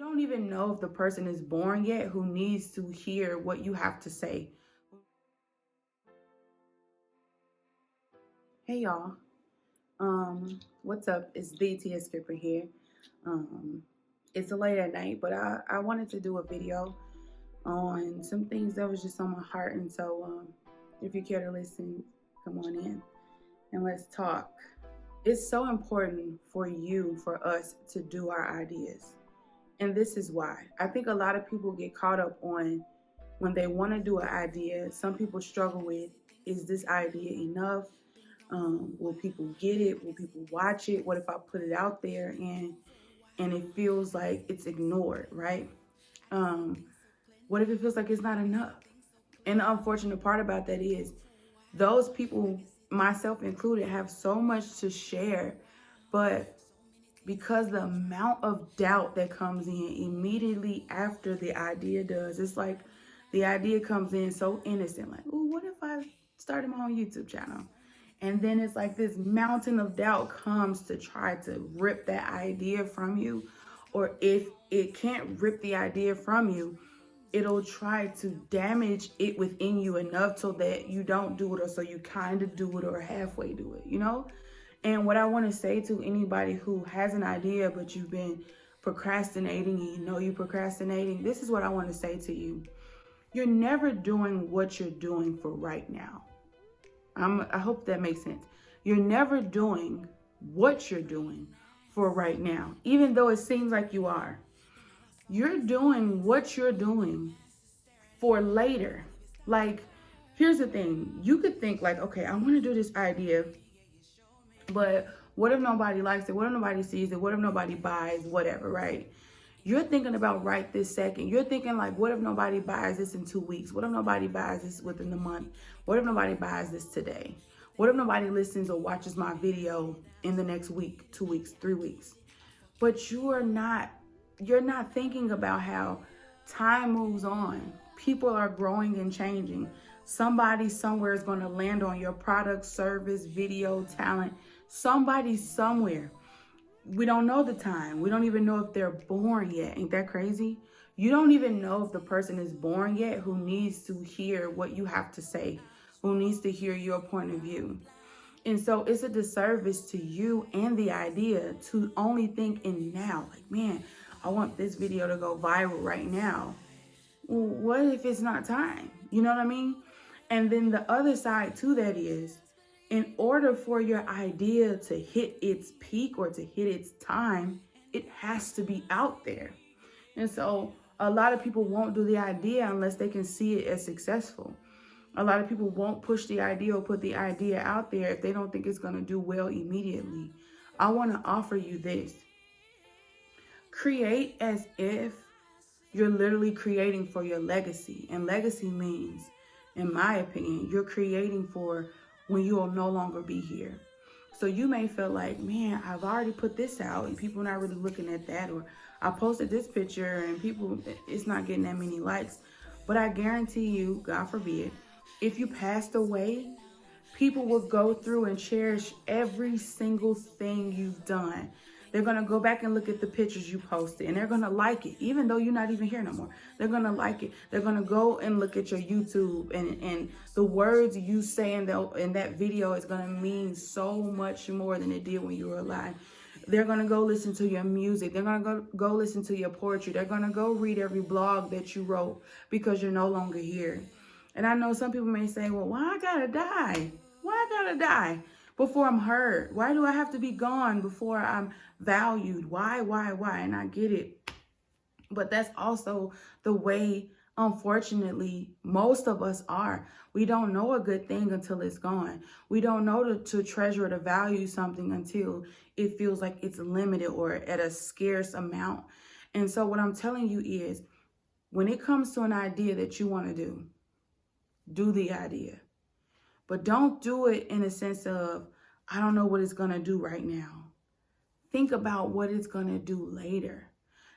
don't even know if the person is born yet who needs to hear what you have to say. Hey y'all. What's up? It's BTS Skipper here. Um, it's a late at night, but I wanted to do a video on some things that was just on my heart. And so if you care to listen, come on in and let's talk. It's so important for us to do our ideas. And this is why. I think a lot of people get caught up on when they want to do an idea. Some people struggle with, is this idea enough? Will people get it? Will people watch it? What if I put it out there and it feels like it's ignored, right? Um, what if it feels like it's not enough? And the unfortunate part about that is those people, myself included, have so much to share, but because the amount of doubt that comes in immediately after the idea does, it's like the idea comes in so innocent, like, oh, what if I started my own YouTube channel? And then it's like this mountain of doubt comes to try to rip that idea from you. Or if it can't rip the idea from you, it'll try to damage it within you enough so that you don't do it, or so you kind of do it or halfway do it, you know? And what I want to say to anybody who has an idea, but you've been procrastinating and you know you're procrastinating, this is what I want to say to you. You're never doing what you're doing for right now. I hope that makes sense. You're never doing what you're doing for right now, even though it seems like you are. You're doing what you're doing for later. Like, here's the thing. You could think like, okay, I want to do this idea, but what if nobody likes it? What if nobody sees it? What if nobody buys? Whatever, right? You're thinking about right this second. You're thinking like, what if nobody buys this in 2 weeks? What if nobody buys this within the month? What if nobody buys this today? What if nobody listens or watches my video in the next week, 2 weeks, 3 weeks? But you're not thinking about how time moves on. People are growing and changing. Somebody somewhere is going to land on your product, service, video, talent. Somebody somewhere. We don't know the time. We don't even know if they're born yet. Ain't that crazy? You don't even know if the person is born yet who needs to hear what you have to say, who needs to hear your point of view. And so it's a disservice to you and the idea to only think in now. Like, man, I want this video to go viral right now. Well, what if it's not time? You know what I mean? And then the other side to that is, in order for your idea to hit its peak or to hit its time, it has to be out there. And so a lot of people won't do the idea unless they can see it as successful. A lot of people won't push the idea or put the idea out there if they don't think it's going to do well immediately. I want to offer you this. Create as if you're literally creating for your legacy. And legacy means, in my opinion, you're creating for when you will no longer be here. So you may feel like, man, I've already put this out and people are not really looking at that. Or I posted this picture and it's not getting that many likes. But I guarantee you, God forbid, if you passed away, people will go through and cherish every single thing you've done. They're going to go back and look at the pictures you posted and they're going to like it, even though you're not even here no more. They're going to like it. They're going to go and look at your YouTube and the words you say in that video is going to mean so much more than it did when you were alive. They're going to go listen to your music. They're going to go listen to your poetry. They're going to go read every blog that you wrote because you're no longer here. And I know some people may say, well, why I gotta die? Why I gotta die before I'm heard? Why do I have to be gone before I'm valued? Why? And I get it. But that's also the way, unfortunately, most of us are. We don't know a good thing until it's gone. We don't know to treasure or to value something until it feels like it's limited or at a scarce amount. And so what I'm telling you is, when it comes to an idea that you want to do the idea. But don't do it in a sense of, I don't know what it's going to do right now. Think about what it's going to do later.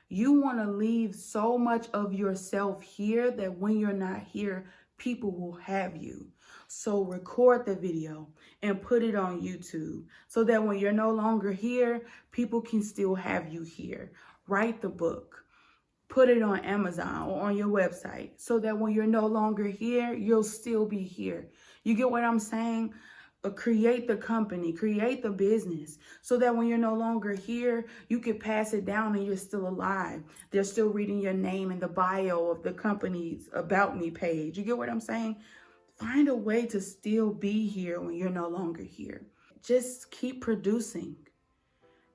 You want to leave so much of yourself here that when you're not here, people will have you. So record the video and put it on YouTube so that when you're no longer here, people can still have you here. Write the book. put it on Amazon or on your website so that when you're no longer here, you'll still be here. You get what I'm saying? Create the company, create the business so that when you're no longer here, you can pass it down and you're still alive. They're still reading your name in the bio of the company's About Me page. You get what I'm saying? Find a way to still be here when you're no longer here. Just keep producing.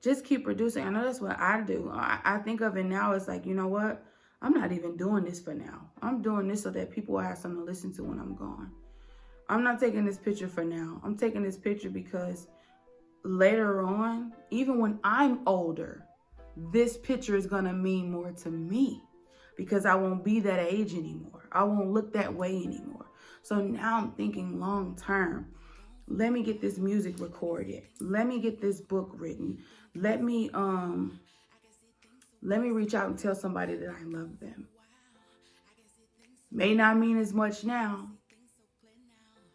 Just keep producing. I know that's what I do. I think of it now as like, you know what? I'm not even doing this for now. I'm doing this so that people will have something to listen to when I'm gone. I'm not taking this picture for now. I'm taking this picture because later on, even when I'm older, this picture is going to mean more to me because I won't be that age anymore. I won't look that way anymore. So now I'm thinking long term. Let me get this music recorded. Let me get this book written. Let me reach out and tell somebody that I love them. May not mean as much now,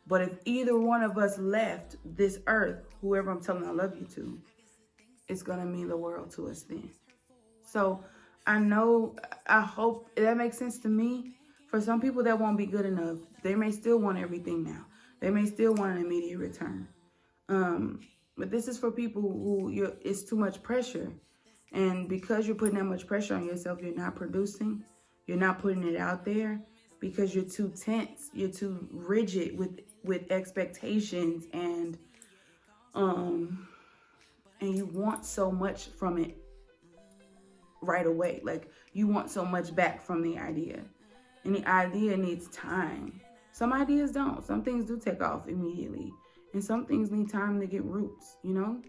but if either one of us left this earth, whoever I'm telling I love you to, it's going to mean the world to us then. So I hope that makes sense to me. For some people, that won't be good enough. They may still want everything now. They may still want an immediate return. But this is for people who it's too much pressure. And because you're putting that much pressure on yourself, you're not producing. You're not putting it out there because you're too tense. You're too rigid with expectations and you want so much from it right away. Like you want so much back from the idea. And the idea needs time. Some ideas don't. Some things do take off immediately. And some things need time to get roots, you know?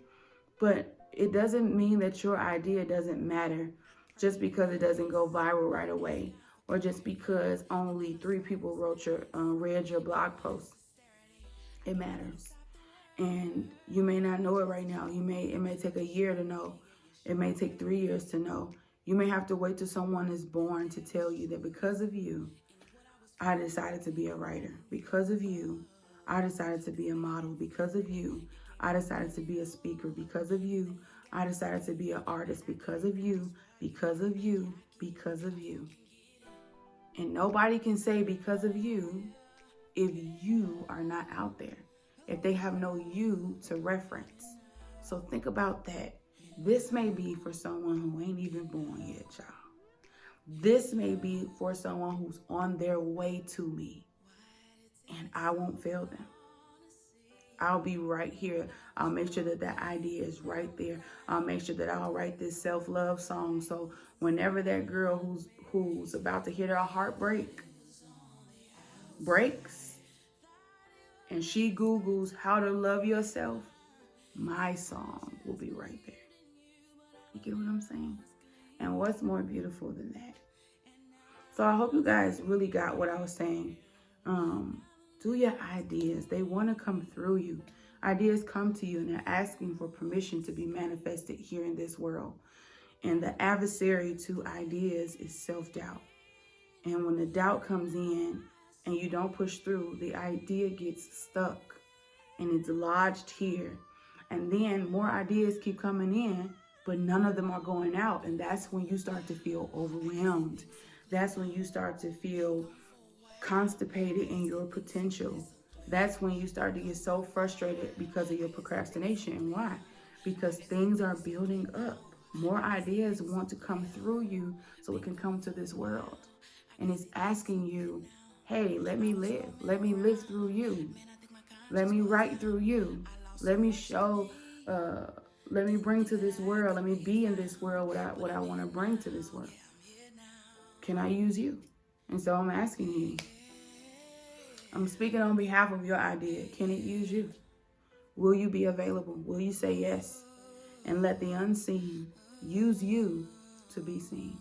But it doesn't mean that your idea doesn't matter just because it doesn't go viral right away or just because only 3 people read your blog post. It matters. And you may not know it right now. It may take a year to know. It may take 3 years to know. You may have to wait till someone is born to tell you that because of you, I decided to be a writer. Because of you, I decided to be a model. Because of you, I decided to be a speaker. Because of you, I decided to be an artist. Because of you, because of you, because of you. And nobody can say because of you if you are not out there, if they have no you to reference. So think about that. This may be for someone who ain't even born yet, y'all. This may be for someone who's on their way to me, and I won't fail them. I'll be right here. I'll make sure that that idea is right there. I'll make sure that I'll write this self-love song. So whenever that girl who's about to hit her heart breaks, and she Googles how to love yourself, my song will be right there. You get what I'm saying? And what's more beautiful than that? So I hope you guys really got what I was saying. Do your ideas. They want to come through you. Ideas come to you and they're asking for permission to be manifested here in this world. And the adversary to ideas is self-doubt. And when the doubt comes in and you don't push through, the idea gets stuck and it's lodged here. And then more ideas keep coming in, but none of them are going out. And that's when you start to feel overwhelmed. That's when you start to feel constipated in your potential. That's when you start to get so frustrated because of your procrastination. And why? Because things are building up. More ideas want to come through you so it can come to this world. And it's asking you, hey, let me live. Let me live through you. Let me write through you. Let me show, let me bring to this world. Let me be in this world what I want to bring to this world. Can I use you? And so I'm asking you. I'm speaking on behalf of your idea. Can it use you? Will you be available? Will you say yes? And let the unseen use you to be seen.